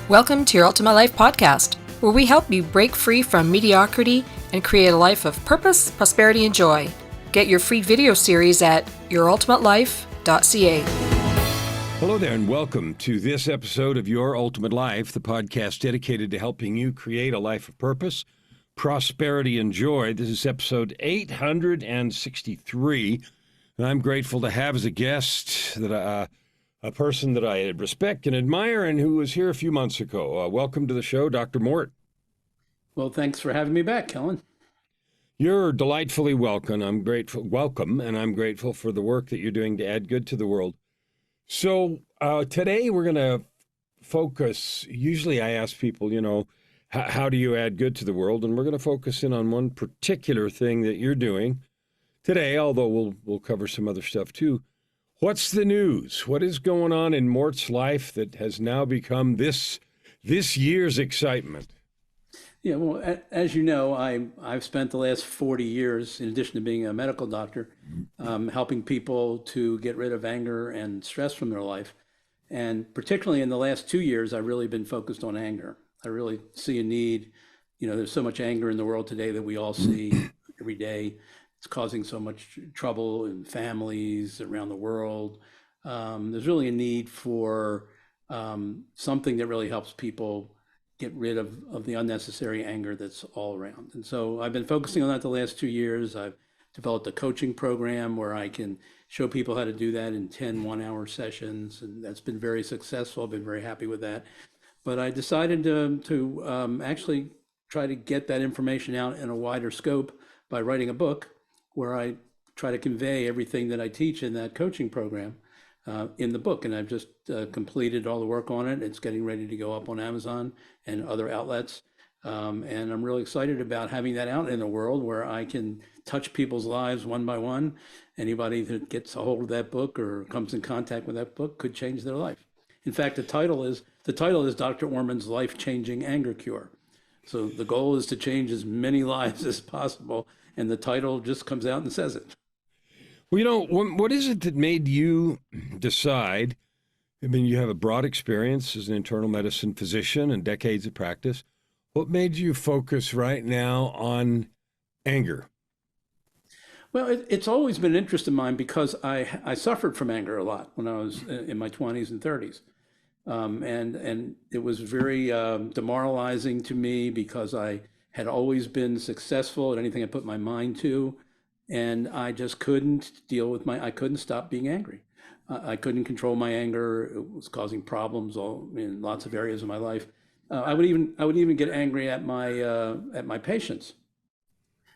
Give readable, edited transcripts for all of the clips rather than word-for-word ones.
Welcome to your Ultimate Life podcast, where we help you break free from mediocrity and create a life of purpose, prosperity, and joy. Get your free video series at yourultimatelife.ca. Hello there, and welcome to this episode of Your Ultimate Life, the podcast dedicated to helping you create a life of purpose, prosperity, and joy. This is episode 863, and I'm grateful to have as a guest a person that I respect and admire and who was here a few months ago. Welcome to the show, Dr. Mort. Well, thanks for having me back, Kellen. You're delightfully welcome. I'm grateful for the work that you're doing to add good to the world. So today we're going to focus. Usually I ask people, how do you add good to the world? And we're going to focus in on one particular thing that you're doing today, although we'll cover some other stuff too. What's the news? What is going on in Mort's life that has now become this year's excitement? Yeah, well, as you know, I've spent the last 40 years, in addition to being a medical doctor, helping people to get rid of anger and stress from their life. And particularly in the last 2 years, I've really been focused on anger. I really see a need. There's so much anger in the world today that we all see every day. It's causing so much trouble in families around the world. There's really a need for something that really helps people get rid of the unnecessary anger that's all around. And so I've been focusing on that the last 2 years. I've developed a coaching program where I can show people how to do that in 10 one-hour sessions, and that's been very successful. I've been very happy with that. But I decided to actually try to get that information out in a wider scope by writing a book where I try to convey everything that I teach in that coaching program in the book. And I've just completed all the work on it. It's getting ready to go up on Amazon and other outlets. And I'm really excited about having that out in the world where I can touch people's lives one by one. Anybody that gets a hold of that book or comes in contact with that book could change their life. In fact, the title is Dr. Orman's Life-Changing Anger Cure. So the goal is to change as many lives as possible. And the title just comes out and says it. Well, what is it that made you decide? I mean, you have a broad experience as an internal medicine physician and decades of practice. What made you focus right now on anger? Well, it's always been an interest of mine because I suffered from anger a lot when I was in my 20s and 30s. And it was very demoralizing to me because I had always been successful at anything I put my mind to. And I just couldn't I couldn't stop being angry. I couldn't control my anger. It was causing problems in lots of areas of my life. I would even get angry at my patients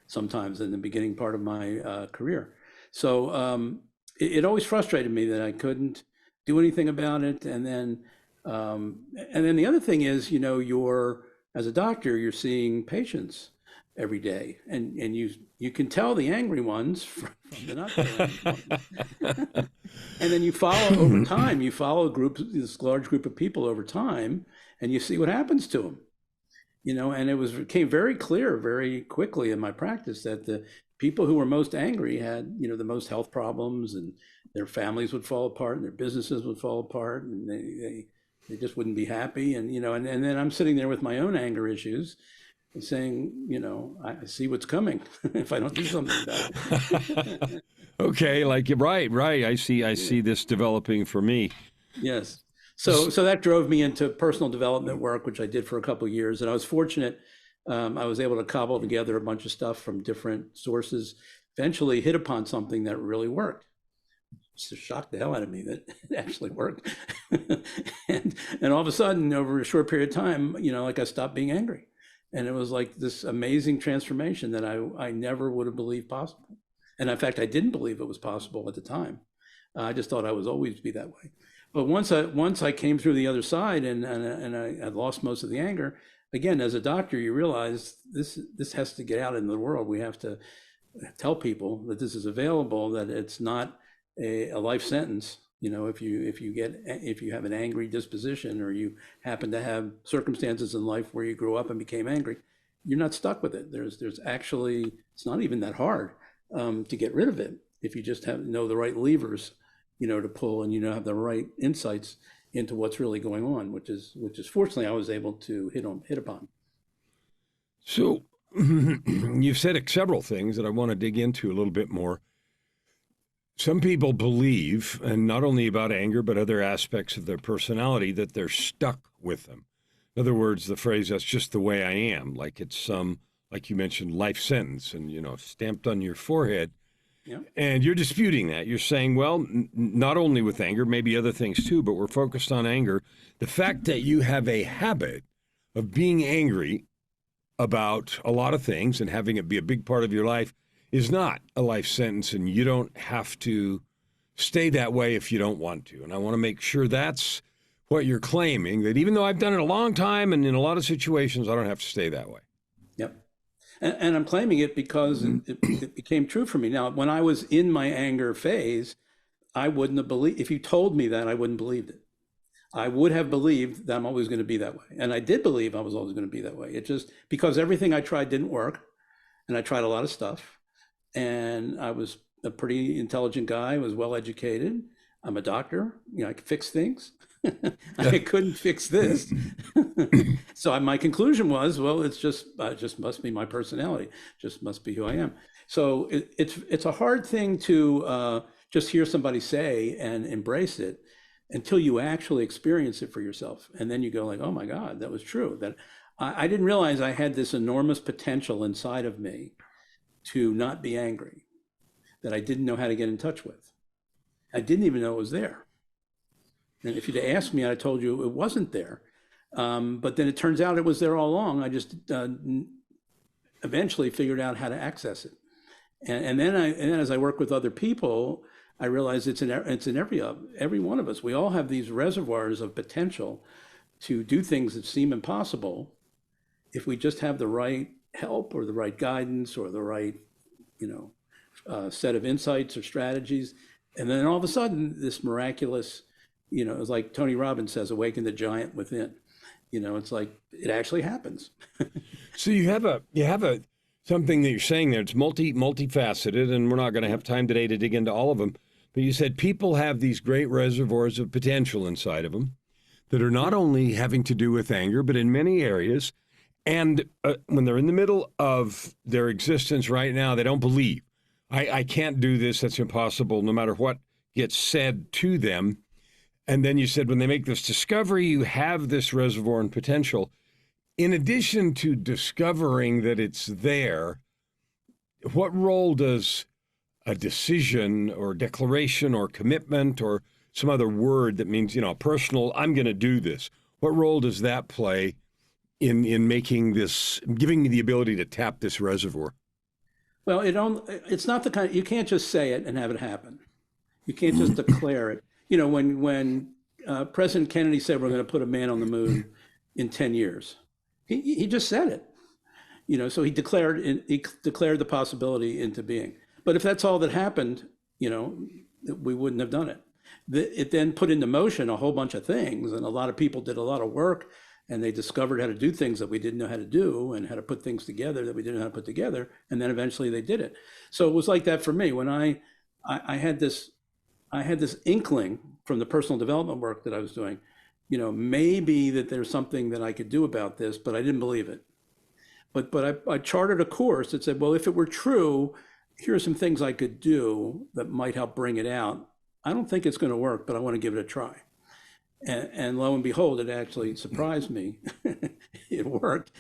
sometimes in the beginning part of my career. So it always frustrated me that I couldn't do anything about it. And then the other thing is, as a doctor, you're seeing patients every day, and you can tell the angry ones from the not so angry ones. And then you follow over time. You follow this large group of people over time, and you see what happens to them. And it became very clear very quickly in my practice that the people who were most angry had the most health problems, and their families would fall apart, and their businesses would fall apart, and they just wouldn't be happy. And and then I'm sitting there with my own anger issues and saying, I see what's coming if I don't do something about it. Okay, right. I see this developing for me. Yes. So that drove me into personal development work, which I did for a couple of years. And I was fortunate. I was able to cobble together a bunch of stuff from different sources, eventually hit upon something that really worked. It shocked the hell out of me that it actually worked. and all of a sudden, over a short period of time, I stopped being angry. And it was like this amazing transformation that I never would have believed possible. And in fact, I didn't believe it was possible at the time. I just thought I was always be that way. But once I came through the other side and I had lost most of the anger, again, as a doctor, you realize this has to get out into the world. We have to tell people that this is available, that it's not a life sentence. If you have an angry disposition, or you happen to have circumstances in life where you grew up and became angry, you're not stuck with it. There's actually, it's not even that hard to get rid of it if you just know the right levers, to pull, and have the right insights into what's really going on, which is fortunately I was able to hit upon. So you've said several things that I want to dig into a little bit more. Some people believe, and not only about anger, but other aspects of their personality, that they're stuck with them. In other words, the phrase, that's just the way I am, like it's some, like you mentioned, life sentence and, stamped on your forehead. Yeah. And you're disputing that. You're saying, well, not only with anger, maybe other things too, but we're focused on anger. The fact that you have a habit of being angry about a lot of things and having it be a big part of your life is not a life sentence, and you don't have to stay that way if you don't want to. And I want to make sure that's what you're claiming, that even though I've done it a long time and in a lot of situations, I don't have to stay that way. Yep. And I'm claiming it because it became true for me. Now, when I was in my anger phase, I wouldn't have believed, if you told me that, I wouldn't have believed it. I would have believed that I'm always going to be that way. And I did believe I was always going to be that way. It just, because everything I tried didn't work, and I tried a lot of stuff, and I was a pretty intelligent guy, I was well educated. I'm a doctor, I could fix things. I couldn't fix this. So my conclusion was, well, it just must be my personality, just must be who I am. So it's a hard thing to just hear somebody say and embrace it until you actually experience it for yourself. And then you go like, oh my God, that was true. That I didn't realize I had this enormous potential inside of me to not be angry, that I didn't know how to get in touch with. I didn't even know it was there. And if you'd asked me, I told you it wasn't there. But then it turns out it was there all along. I just eventually figured out how to access it. And then as I work with other people, I realize it's in every one of us. We all have these reservoirs of potential to do things that seem impossible if we just have the right help or the right guidance or the right, set of insights or strategies. And then all of a sudden, this miraculous, it's like Tony Robbins says, awaken the giant within. It's like it actually happens. So you have something that you're saying there. It's multifaceted, and we're not going to have time today to dig into all of them. But you said people have these great reservoirs of potential inside of them that are not only having to do with anger, but in many areas. And when they're in the middle of their existence right now, they don't believe. I can't do this. That's impossible, no matter what gets said to them. And then you said when they make this discovery, you have this reservoir and potential. In addition to discovering that it's there, what role does a decision or declaration or commitment or some other word that means, personal, I'm going to do this, what role does that play in making this, giving me the ability to tap this reservoir? Well, it's not the kind, you can't just say it and have it happen. You can't just declare it. When President Kennedy said we're going to put a man on the moon in 10 years, he just said it. So he declared the possibility into being. But if that's all that happened, we wouldn't have done it. It then put into motion a whole bunch of things, and a lot of people did a lot of work, and they discovered how to do things that we didn't know how to do, and how to put things together that we didn't know how to put together, and then eventually they did it. So it was like that for me when I had this inkling from the personal development work that I was doing, maybe that there's something that I could do about this, but I didn't believe it. But I charted a course that said, well, if it were true, here are some things I could do that might help bring it out. I don't think it's going to work, but I want to give it a try. And lo and behold, it actually surprised me. It worked.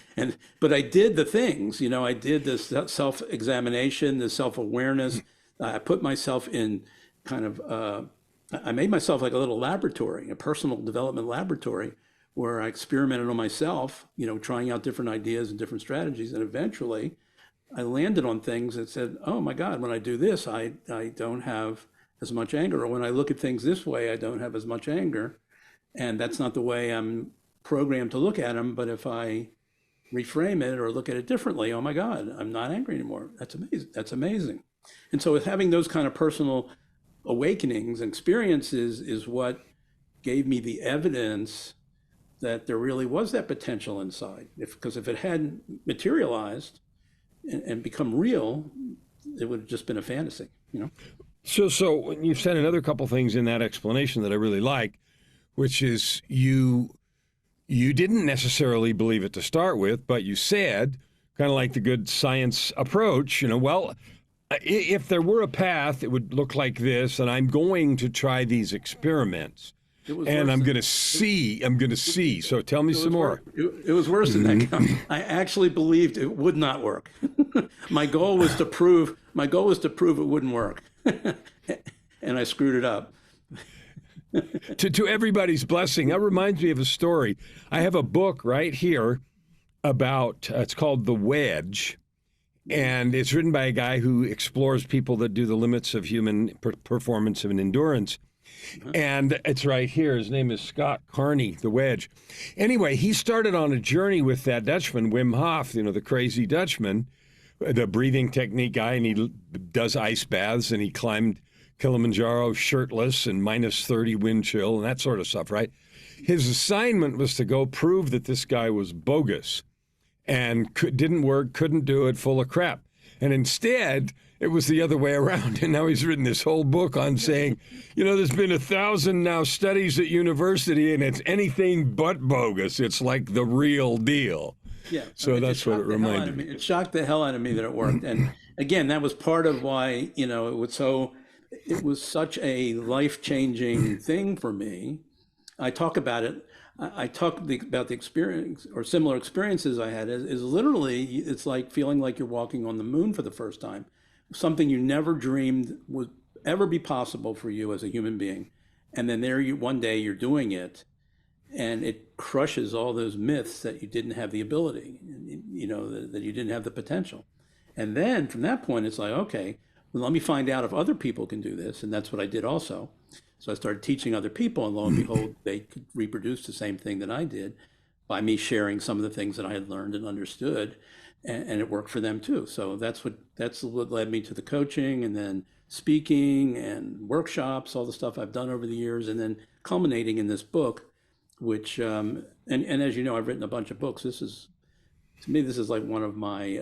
But I did the things, I did this self-examination, the self-awareness. I put myself in kind of, I made myself like a little laboratory, a personal development laboratory, where I experimented on myself, trying out different ideas and different strategies. And eventually I landed on things that said, oh my God, when I do this, I don't have as much anger. Or when I look at things this way, I don't have as much anger. And that's not the way I'm programmed to look at them. But if I reframe it or look at it differently, oh my God, I'm not angry anymore. That's amazing. That's amazing. And so with having those kind of personal awakenings and experiences is what gave me the evidence that there really was that potential inside. Because if it hadn't materialized and become real, it would have just been a fantasy, So you've said another couple things in that explanation that I really like. which is you didn't necessarily believe it to start with, but you said, kind of like the good science approach, well, if there were a path, it would look like this, and I'm going to try these experiments. And I'm going to see. So tell me some more. It was worse than that. I actually believed it would not work. My goal was to prove it wouldn't work. And I screwed it up. To everybody's blessing. That reminds me of a story. I have a book right here about, it's called The Wedge. And it's written by a guy who explores people that do the limits of human performance and endurance. And it's right here. His name is Scott Carney, The Wedge. Anyway, he started on a journey with that Dutchman, Wim Hof, the crazy Dutchman, the breathing technique guy, and he does ice baths, and he climbed Kilimanjaro shirtless and minus 30 wind chill and that sort of stuff, right? His assignment was to go prove that this guy was bogus and didn't work, couldn't do it, full of crap. And instead, it was the other way around. And now he's written this whole book on saying, there's been 1,000 now studies at university, and it's anything but bogus. It's like the real deal. Yeah. So that's what it reminded me. It shocked the hell out of me that it worked. And again, that was part of why, it was such a life-changing thing for me. I talk about it. I talk about the experience or similar experiences I had is literally, it's like feeling like you're walking on the moon for the first time, something you never dreamed would ever be possible for you as a human being. And then one day you're doing it, and it crushes all those myths that you didn't have the ability, that you didn't have the potential. And then from that point, it's like, okay, well, let me find out if other people can do this. And that's what I did also. So I started teaching other people, and lo and behold, they could reproduce the same thing that I did by me sharing some of the things that I had learned and understood, and it worked for them too. So that's what led me to the coaching, and then speaking and workshops, all the stuff I've done over the years, and then culminating in this book, which, and as you know, I've written a bunch of books. To me, this is like one of my,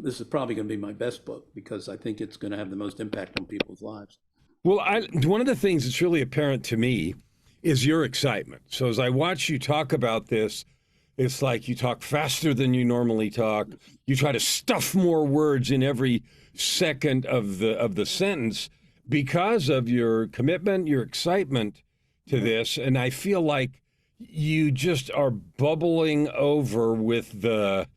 this is probably going to be my best book, because I think it's going to have the most impact on people's lives. Well, one of the things that's really apparent to me is your excitement. So as I watch you talk about this, it's like you talk faster than you normally talk. You try to stuff more words in every second of the sentence because of your commitment, your excitement to this. And I feel like you just are bubbling over with the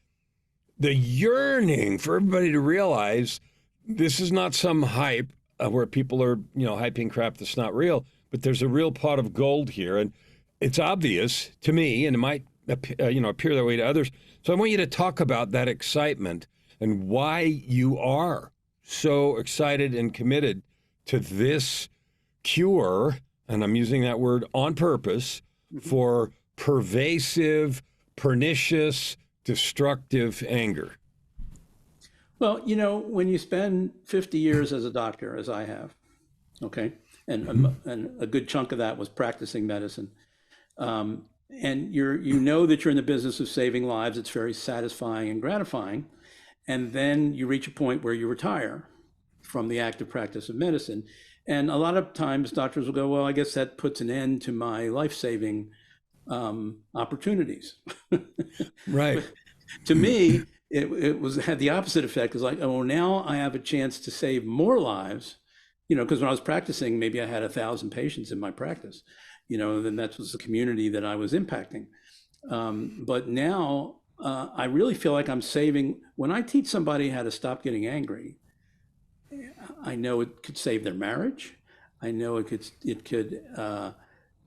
yearning for everybody to realize this is not some hype where people are, hyping crap that's not real, but there's a real pot of gold here. And it's obvious to me, and it might, appear that way to others. So I want you to talk about that excitement and why you are so excited and committed to this cure, and I'm using that word on purpose, for pervasive, pernicious, destructive anger. Well, when you spend 50 years as a doctor, as I have, okay, and a good chunk of that was practicing medicine, and you know that you're in the business of saving lives, it's very satisfying and gratifying, and then you reach a point where you retire from the active practice of medicine. And a lot of times doctors will go, well, I guess that puts an end to my life-saving opportunities. Right. To me, it had the opposite effect. It's like, oh, now I have a chance to save more lives, because when I was practicing, maybe I had 1,000 patients in my practice, then that was the community that I was impacting. But now I really feel like I'm saving. When I teach somebody how to stop getting angry, I know it could save their marriage. I know it could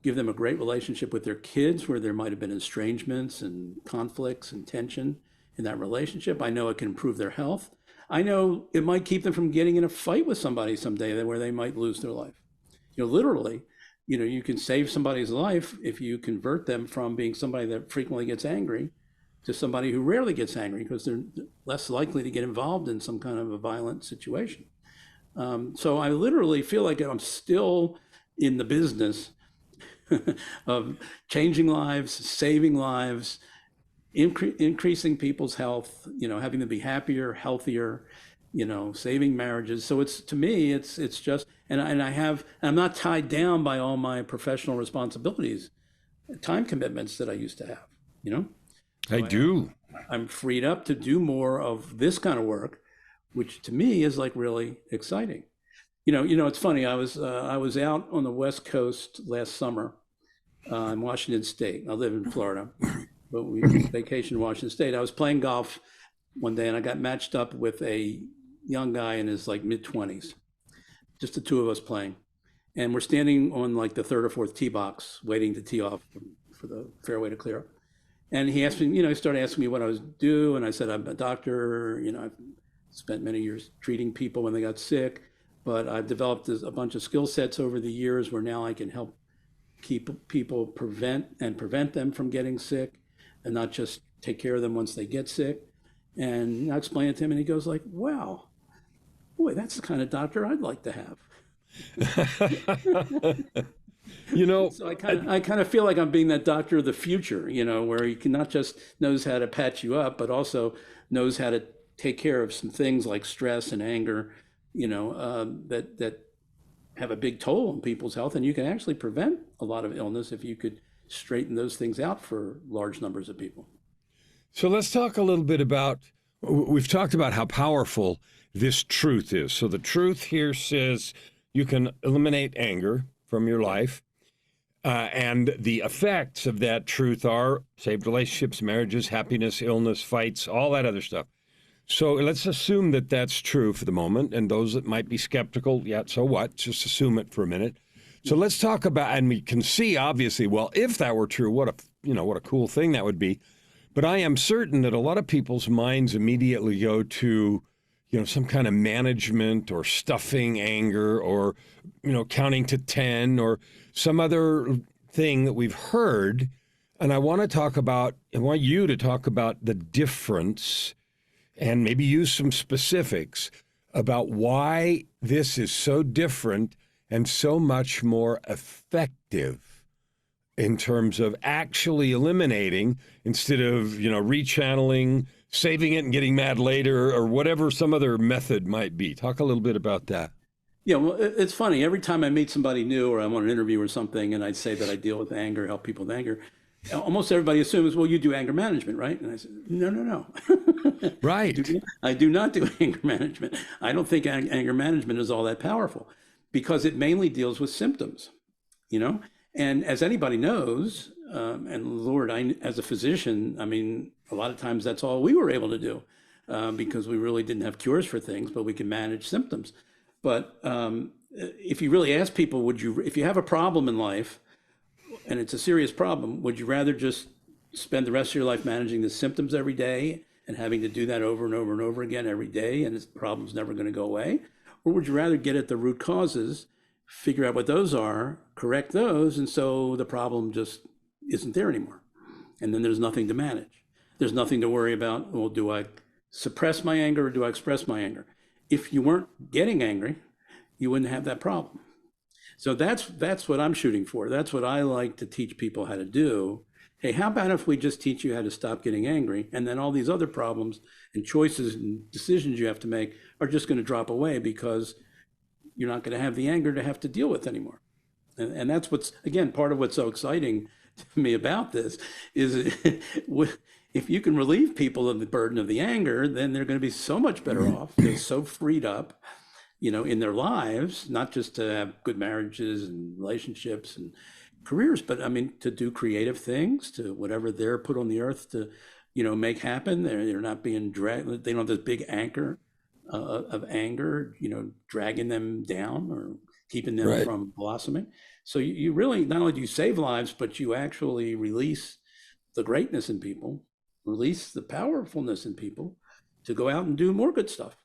give them a great relationship with their kids, where there might have been estrangements and conflicts and tension in that relationship. I know it can improve their health. I know it might keep them from getting in a fight with somebody someday where they might lose their life. Literally, you can save somebody's life if you convert them from being somebody that frequently gets angry to somebody who rarely gets angry, because they're less likely to get involved in some kind of a violent situation. So I literally feel like I'm still in the business of changing lives, saving lives, increasing people's health, having them be happier, healthier, saving marriages. So to me, it's just, and I'm not tied down by all my professional responsibilities. time commitments that I used to have, you know? I So do. I'm freed up to do more of this kind of work, which to me is like really exciting. It's funny. I was out on the West Coast last summer in Washington State. I live in Florida, but we vacation in Washington State. I was playing golf one day and I got matched up with a young guy in his like mid-20s, just the two of us playing. And we're standing on like the third or fourth tee box, waiting to tee off for the fairway to clear up. And he asked me, he started asking me what I was doing. And I said, I'm a doctor. I've spent many years treating people when they got sick, but I've developed a bunch of skill sets over the years where now I can help keep people prevent them from getting sick and not just take care of them once they get sick. And I explained it to him and he goes like, wow, boy, that's the kind of doctor I'd like to have. So I kind of feel like I'm being that doctor of the future, where he can not just knows how to patch you up, but also knows how to take care of some things like stress and anger, that have a big toll on people's health. And you can actually prevent a lot of illness if you could straighten those things out for large numbers of people. So let's talk a little bit about, we've talked about how powerful this truth is. So the truth here says you can eliminate anger from your life. And the effects of that truth are saved relationships, marriages, happiness, illness, fights, all that other stuff. So let's assume that that's true for the moment. And those that might be skeptical, yeah, so what? Just assume it for a minute. So let's talk about, and we can see obviously, well, if that were true, what a cool thing that would be. But I am certain that a lot of people's minds immediately go to, some kind of management or stuffing anger or, counting to 10 or some other thing that we've heard. And I want you to talk about the difference and maybe use some specifics about why this is so different and so much more effective in terms of actually eliminating instead of, rechanneling, saving it and getting mad later or whatever some other method might be. Talk a little bit about that. Yeah, well, it's funny. Every time I meet somebody new or I'm on an interview or something and I say that I deal with anger, help people with anger, almost everybody assumes, well, you do anger management, right? And I said, no. Right. I do not do anger management. I don't think anger management is all that powerful because it mainly deals with symptoms, And as anybody knows, and Lord, as a physician, a lot of times that's all we were able to do because we really didn't have cures for things, but we can manage symptoms. But if you really ask people, if you have a problem in life and it's a serious problem, would you rather just spend the rest of your life managing the symptoms every day and having to do that over and over and over again every day and the problem's never going to go away? Or would you rather get at the root causes, figure out what those are, correct those, and so the problem just isn't there anymore? And then there's nothing to manage. There's nothing to worry about, well, do I suppress my anger or do I express my anger? If you weren't getting angry, you wouldn't have that problem. So that's what I'm shooting for. That's what I like to teach people how to do. Hey, how about if we just teach you how to stop getting angry, and then all these other problems and choices and decisions you have to make are just going to drop away because you're not going to have the anger to have to deal with anymore. And that's what's, again, part of what's so exciting to me about this is if you can relieve people of the burden of the anger, then they're going to be so much better off. They're so freed up, in their lives, not just to have good marriages and relationships and careers, but to do creative things, to whatever they're put on the earth to, make happen. They're not being dragged. They don't have this big anchor of anger, dragging them down or keeping them from blossoming. So you really, not only do you save lives, but you actually release the greatness in people, release the powerfulness in people to go out and do more good stuff,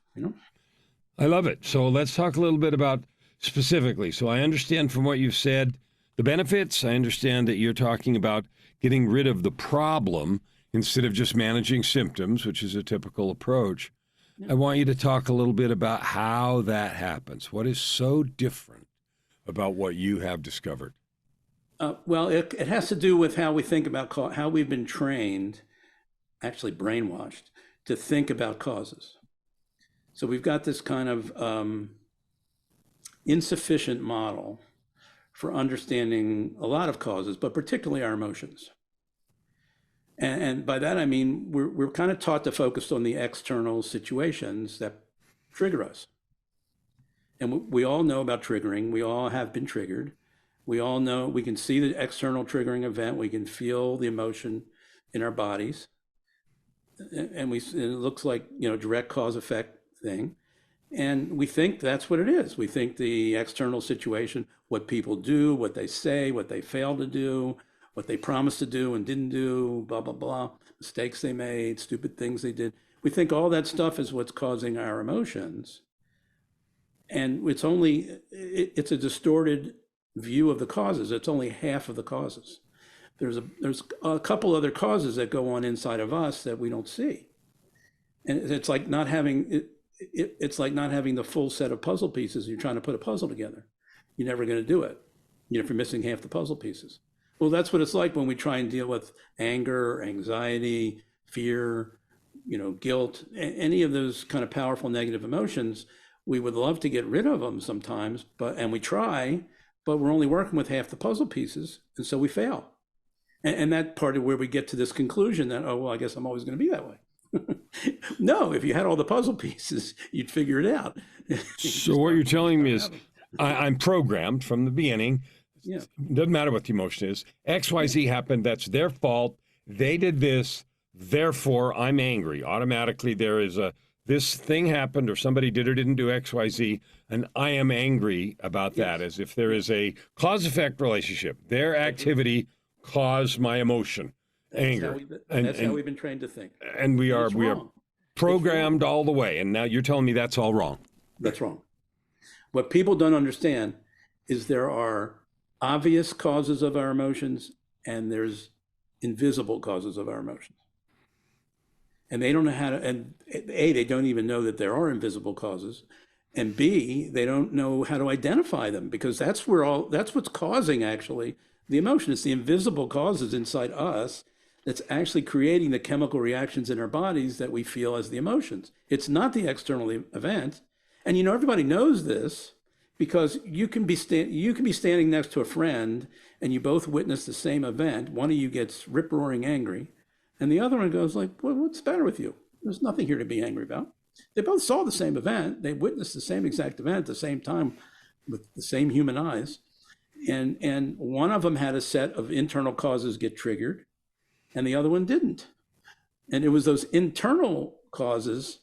I love it. So let's talk a little bit about specifically. So I understand from what you've said, the benefits. I understand that you're talking about getting rid of the problem instead of just managing symptoms, which is a typical approach. Yeah. I want you to talk a little bit about how that happens. What is so different about what you have discovered? Well, it has to do with how we think about how we've been trained, actually brainwashed, to think about causes. So we've got this kind of insufficient model for understanding a lot of causes, but particularly our emotions. And by that, I mean, we're kind of taught to focus on the external situations that trigger us. And we all know about triggering. We all have been triggered. We all know, we can see the external triggering event. We can feel the emotion in our bodies. And it looks like, direct cause effect thing. And we think that's what it is. We think the external situation, what people do, what they say, what they fail to do, what they promised to do and didn't do, blah, blah, blah, mistakes they made, stupid things they did. We think all that stuff is what's causing our emotions. And it's a distorted view of the causes. It's only half of the causes. There's a couple other causes that go on inside of us that we don't see. And it's like not having it's like not having the full set of puzzle pieces. You're trying to put a puzzle together. You're never going to do it, if you're missing half the puzzle pieces. Well, that's what it's like when we try and deal with anger, anxiety, fear, guilt, any of those kind of powerful negative emotions. We would love to get rid of them sometimes, and we try, but we're only working with half the puzzle pieces, and so we fail. And that part of where we get to this conclusion that, oh, well, I guess I'm always going to be that way. No, if you had all the puzzle pieces, you'd figure it out. So what you're telling me is I'm programmed from the beginning. Yeah. Doesn't matter what the emotion is. XYZ happened. That's their fault. They did this. Therefore, I'm angry. Automatically, there is this thing happened or somebody did or didn't do XYZ, and I am angry about that, as if there is a cause-effect relationship. Their activity caused my emotion, anger. That's how we've been trained to think. And we are programmed all the way. And now you're telling me that's all wrong. That's wrong. What people don't understand is there are obvious causes of our emotions and there's invisible causes of our emotions. And they don't know how to, and A, they don't even know that there are invisible causes. And B, they don't know how to identify them, because that's what's causing actually the emotion. It's the invisible causes inside us that's actually creating the chemical reactions in our bodies that we feel as the emotions. It's not the external event. And everybody knows this, because you can be standing next to a friend and you both witness the same event. One of you gets rip-roaring angry and the other one goes like, well, what's the matter with you? There's nothing here to be angry about. They both saw the same event. They witnessed the same exact event at the same time with the same human eyes. And one of them had a set of internal causes get triggered and the other one didn't. And it was those internal causes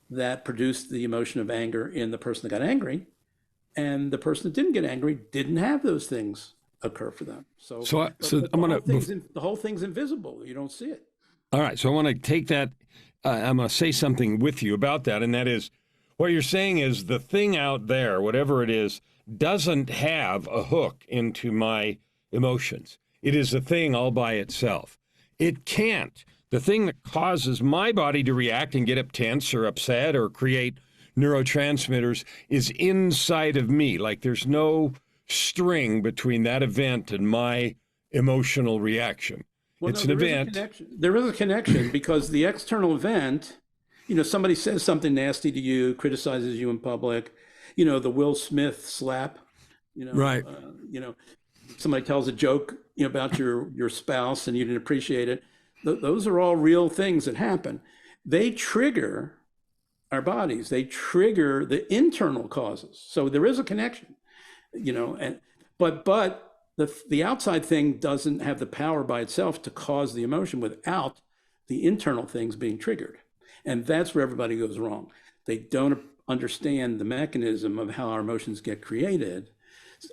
that produced the emotion of anger in the person that got angry. And the person that didn't get angry didn't have those things occur for them. So I'm going to, the whole thing's invisible. You don't see it. All right. So I want to take that. I'm going to say something with you about that. And that is, what you're saying is the thing out there, whatever it is, doesn't have a hook into my emotions. It is a thing all by itself. It can't. The thing that causes my body to react and get up tense or upset or create neurotransmitters is inside of me. Like there's no string between that event and my emotional reaction. Well, it's an event. There is a connection because the external event, somebody says something nasty to you, criticizes you in public, the Will Smith slap, right. Somebody tells a joke about your spouse and you didn't appreciate it. Those are all real things that happen. They trigger our bodies. They trigger the internal causes. So there is a connection, but the outside thing doesn't have the power by itself to cause the emotion without the internal things being triggered. And that's where everybody goes wrong. They don't understand the mechanism of how our emotions get created,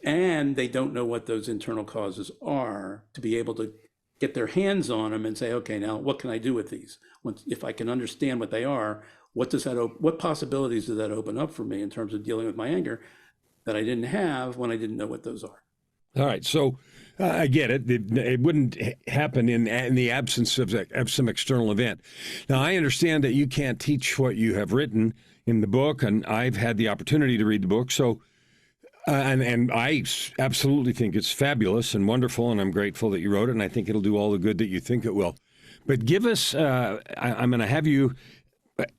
and they don't know what those internal causes are to be able to get their hands on them and say, okay, now what can I do with these? If I can understand what they are, what possibilities does that open up for me in terms of dealing with my anger that I didn't have when I didn't know what those are? All right. So I get it. It wouldn't happen in the absence of some external event. Now, I understand that you can't teach what you have written in the book, and I've had the opportunity to read the book. So, and I absolutely think it's fabulous and wonderful, and I'm grateful that you wrote it, and I think it'll do all the good that you think it will. But give us, I'm going to have you,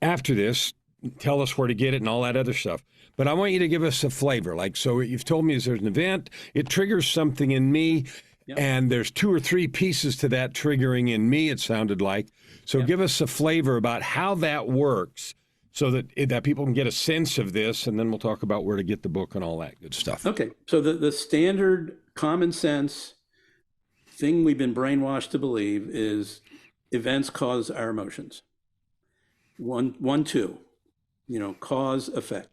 after this, tell us where to get it and all that other stuff. But I want you to give us a flavor. Like, so you've told me there's an event, it triggers something in me, and there's 2 or 3 pieces to that triggering in me, it sounded like. So give us a flavor about how that works so that people can get a sense of this, and then we'll talk about where to get the book and all that good stuff. Okay, so the standard common sense thing we've been brainwashed to believe is events cause our emotions. One, two, cause, effect.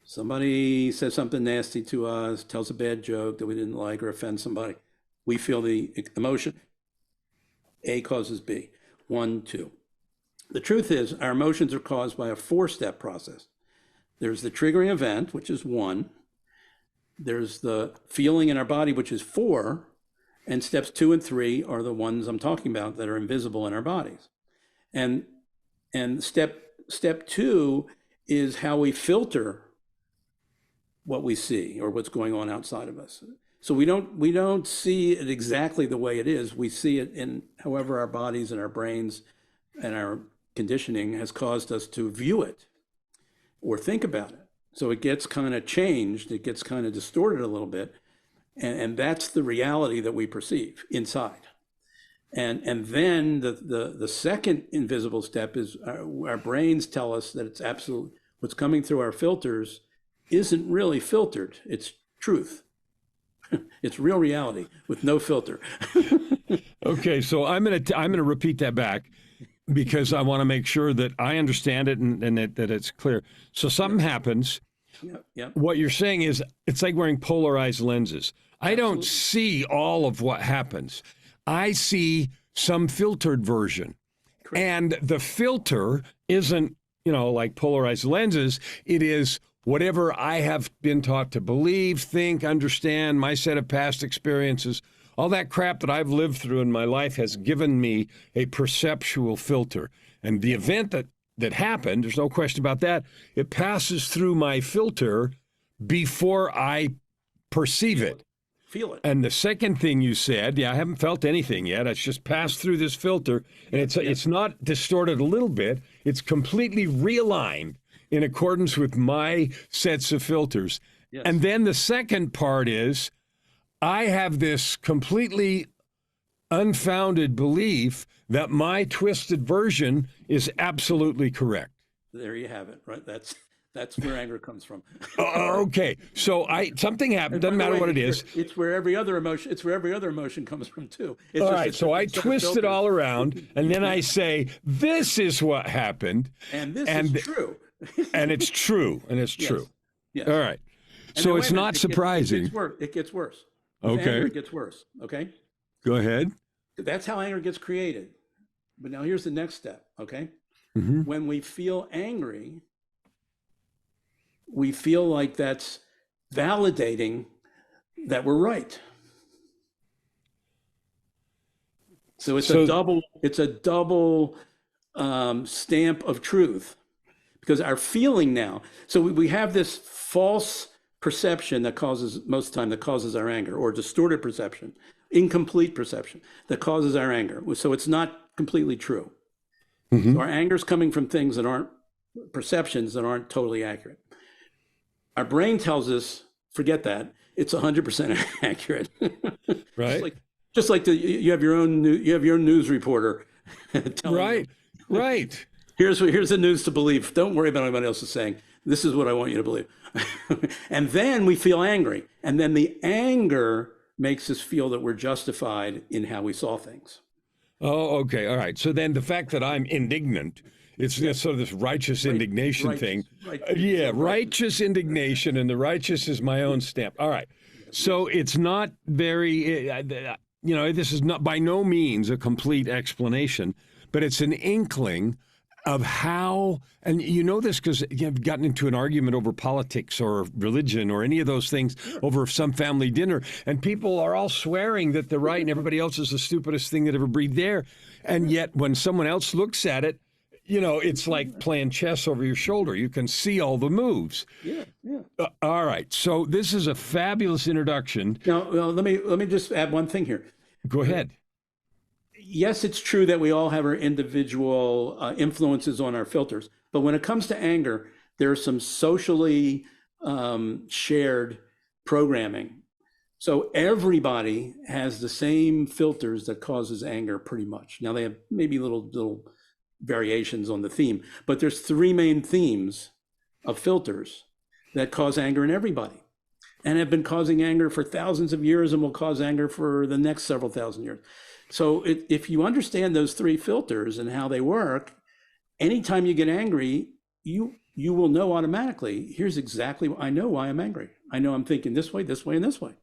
Somebody says something nasty to us, tells a bad joke that we didn't like or offends somebody. We feel the emotion. A causes B. 1, 2. The truth is our emotions are caused by a 4-step process. There's the triggering event, which is 1. There's the feeling in our body, which is 4. And steps 2 and 3 are the ones I'm talking about that are invisible in our bodies. And step 2 is how we filter what we see or what's going on outside of us. So we don't see it exactly the way it is. We see it in however our bodies and our brains and our conditioning has caused us to view it or think about it. So it gets kind of changed, it gets kind of distorted a little bit. And that's the reality that we perceive inside. And then the second invisible step is our brains tell us that it's absolute, what's coming through our filters isn't really filtered, it's truth. It's real reality with no filter. Okay, so I'm gonna repeat that back because I want to make sure that I understand it and that it's clear. So something happens. Yep. What you're saying is it's like wearing polarized lenses. I don't see all of what happens. I see some filtered version. Correct. And the filter isn't, like polarized lenses. It is whatever I have been taught to believe, think, understand, my set of past experiences. All that crap that I've lived through in my life has given me a perceptual filter. And the event that happened, there's no question about that, it passes through my filter before I perceive it. Feel it. And the second thing you said, I haven't felt anything yet. It's just passed through this filter, and it's not distorted a little bit. It's completely realigned in accordance with my sets of filters. Yes. And then the second part is I have this completely unfounded belief that my twisted version is absolutely correct. There you have it, right? That's where anger comes from. Okay, so something happened. Doesn't matter what it is. It's where every other emotion. It's where every other emotion comes from too. All right, so I twist it all around, and then I say, "This is what happened," and this is true. And it's true, and it's true. Yes. All right. So it's not surprising. It gets worse. Okay. Anger gets worse. Okay. Go ahead. That's how anger gets created. But now here's the next step. Okay. Mm-hmm. When we feel angry, we feel like that's validating that we're right. So it's a double stamp of truth, because our feeling now, so we have this false perception that causes, most of the time, that causes our anger, or distorted perception, incomplete perception that causes our anger. So it's not completely true. Mm-hmm. So our anger is coming from things that aren't, perceptions that aren't totally accurate. Our brain tells us, forget that, it's 100% accurate. Right. Just like you have your own news reporter telling you, right. Here's the news to believe. Don't worry about what anybody else is saying. This is what I want you to believe. And then we feel angry. And then the anger makes us feel that we're justified in how we saw things. Oh, okay. All right. So then the fact that I'm indignant, it's sort of this righteous indignation thing. Righteous indignation, and the righteous is my own stamp. All right. So it's not very, this is not by no means a complete explanation, but it's an inkling of how, and you know this because you've gotten into an argument over politics or religion or any of those things over some family dinner, and people are all swearing that they're right and everybody else is the stupidest thing that ever breathed air. And yet when someone else looks at it, it's like playing chess over your shoulder. You can see all the moves. Yeah. All right. So this is a fabulous introduction. Now, let me just add one thing here. Go ahead. Yes, it's true that we all have our individual influences on our filters, But when it comes to anger, there's some socially shared programming. So everybody has the same filters that causes anger pretty much. Now they have maybe little variations on the theme, but there's three main themes of filters that cause anger in everybody and have been causing anger for thousands of years and will cause anger for the next several thousand years. So if you understand those three filters and how they work, anytime you get angry, you will know automatically, here's exactly, I know why I'm angry. I know I'm thinking this way, and this way.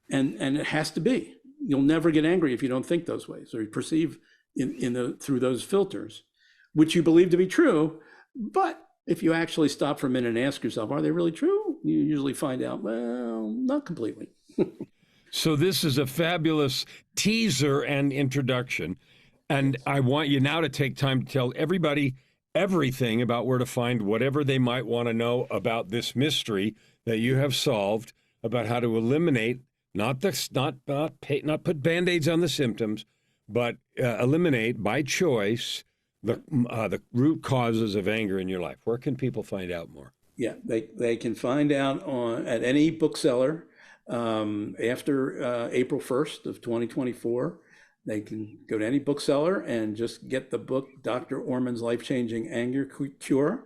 And it has to be. You'll never get angry if you don't think those ways or you perceive through those filters, which you believe to be true. But if you actually stop for a minute and ask yourself, are they really true? You usually find out, well, not completely. So this is a fabulous teaser and introduction. And I want you now to take time to tell everybody everything about where to find whatever they might want to know about this mystery that you have solved, about how to eliminate, not put Band-Aids on the symptoms, but eliminate by choice the root causes of anger in your life. Where can people find out more? Yeah, they can find out at any bookseller after April 1st of 2024. They can go to any bookseller and just get the book, Dr. Orman's Life-Changing Anger Cure.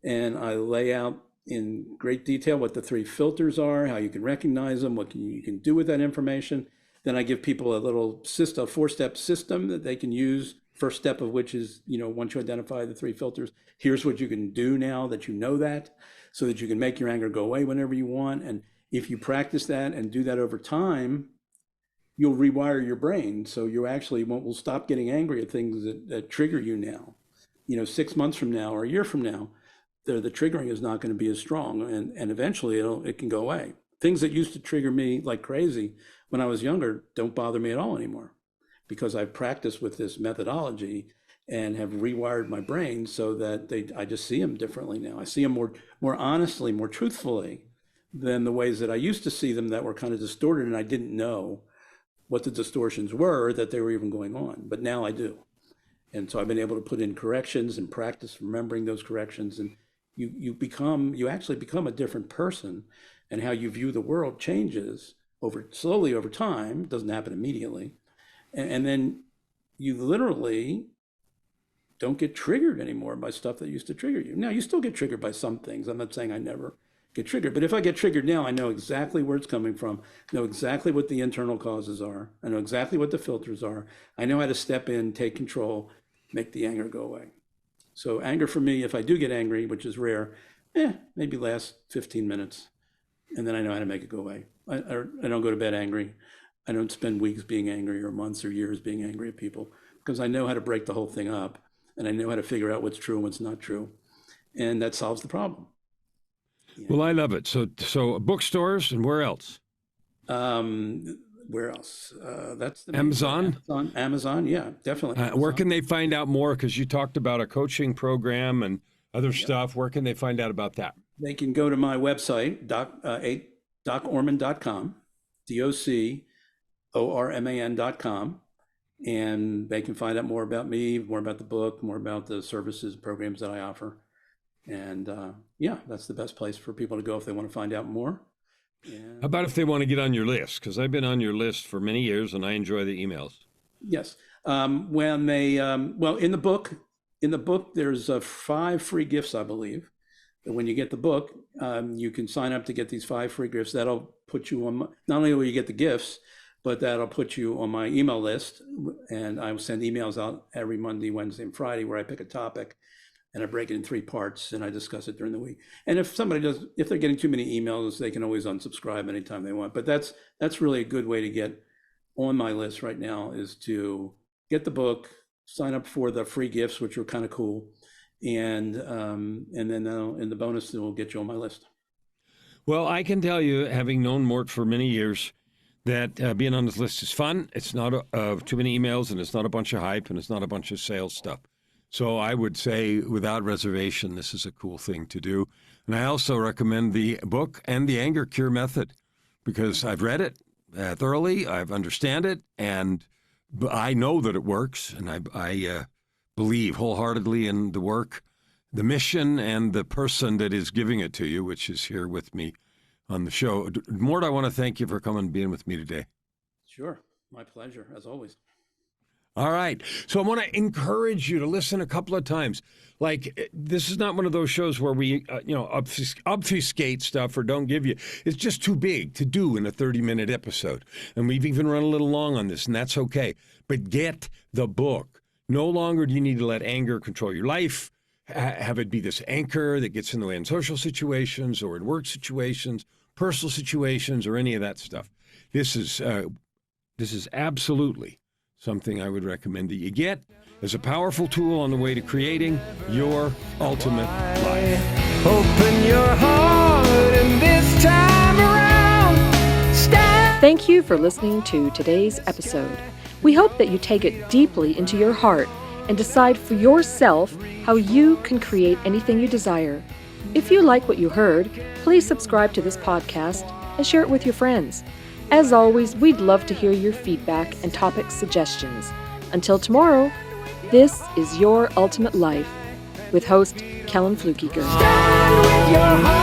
And I lay out in great detail what the three filters are, how you can recognize them, what you can do with that information. Then I give people a four-step system that they can use. First step of which is, once you identify the three filters, here's what you can do now that you know that, so that you can make your anger go away whenever you want. And if you practice that and do that over time, you'll rewire your brain. So you actually will stop getting angry at things that trigger you now. 6 months from now or a year from now, the triggering is not going to be as strong, and eventually it can go away. Things that used to trigger me like crazy when I was younger don't bother me at all anymore, because I've practiced with this methodology and have rewired my brain so that I just see them differently now. I see them more honestly, more truthfully than the ways that I used to see them that were kind of distorted, and I didn't know what the distortions were, that they were even going on. But now I do. And so I've been able to put in corrections and practice remembering those corrections, and you actually become a different person, and how you view the world changes slowly over time. It doesn't happen immediately. And then you literally don't get triggered anymore by stuff that used to trigger you. Now, you still get triggered by some things. I'm not saying I never get triggered, but if I get triggered now, I know exactly where it's coming from, know exactly what the internal causes are, I know exactly what the filters are, I know how to step in, take control, make the anger go away. So anger for me, if I do get angry, which is rare, maybe lasts 15 minutes, and then I know how to make it go away. I don't go to bed angry. I don't spend weeks being angry or months or years being angry at people, because I know how to break the whole thing up, and I know how to figure out what's true and what's not true, and that solves the problem. Yeah. Well, I love it. So bookstores, and where else? Where else? That's the Amazon. Amazon, yeah, definitely. Amazon. Where can they find out more? Because you talked about a coaching program and other stuff. Where can they find out about that? They can go to my website, docorman.com, DOCORMAN.com, and they can find out more about me, more about the book, more about the services, programs that I offer. And that's the best place for people to go if they want to find out more. How about if they want to get on your list? Because I've been on your list for many years, and I enjoy the emails. Yes. When they, in the book, there's 5 free gifts, I believe. And when you get the book, you can sign up to get these 5 free gifts. That'll put you on, not only will you get the gifts, but that'll put you on my email list. And I will send emails out every Monday, Wednesday, and Friday where I pick a topic and I break it in 3 parts and I discuss it during the week. And if they're getting too many emails, they can always unsubscribe anytime they want. But that's really a good way to get on my list right now, is to get the book, sign up for the free gifts, which are kind of cool. And then in the bonus, it will get you on my list. Well, I can tell you, having known Mort for many years, that being on this list is fun. It's not too many emails, and it's not a bunch of hype, and it's not a bunch of sales stuff. So I would say, without reservation, this is a cool thing to do. And I also recommend the book and the Anger Cure Method, because I've read it thoroughly, I understand it, and I know that it works, and I believe wholeheartedly in the work the mission and the person that is giving it to you, which is here with me on the show. Mort, I want to thank you for coming and being with me today. Sure. My pleasure, as always. All right. So I want to encourage you to listen a couple of times. Like, this is not one of those shows where we, obfuscate stuff or don't give you. It's just too big to do in a 30-minute episode. And we've even run a little long on this, and that's okay. But get the book. No longer do you need to let anger control your life, have it be this anchor that gets in the way in social situations or in work situations, personal situations, or any of that stuff. This is absolutely something I would recommend that you get as a powerful tool on the way to creating your ultimate life. Open your heart and this time around, stand. Thank you for listening to today's episode. We hope that you take it deeply into your heart and decide for yourself how you can create anything you desire. If you like what you heard, please subscribe to this podcast and share it with your friends. As always, we'd love to hear your feedback and topic suggestions. Until tomorrow, this is Your Ultimate Life with host Kellen Flukiger. Stand with your heart.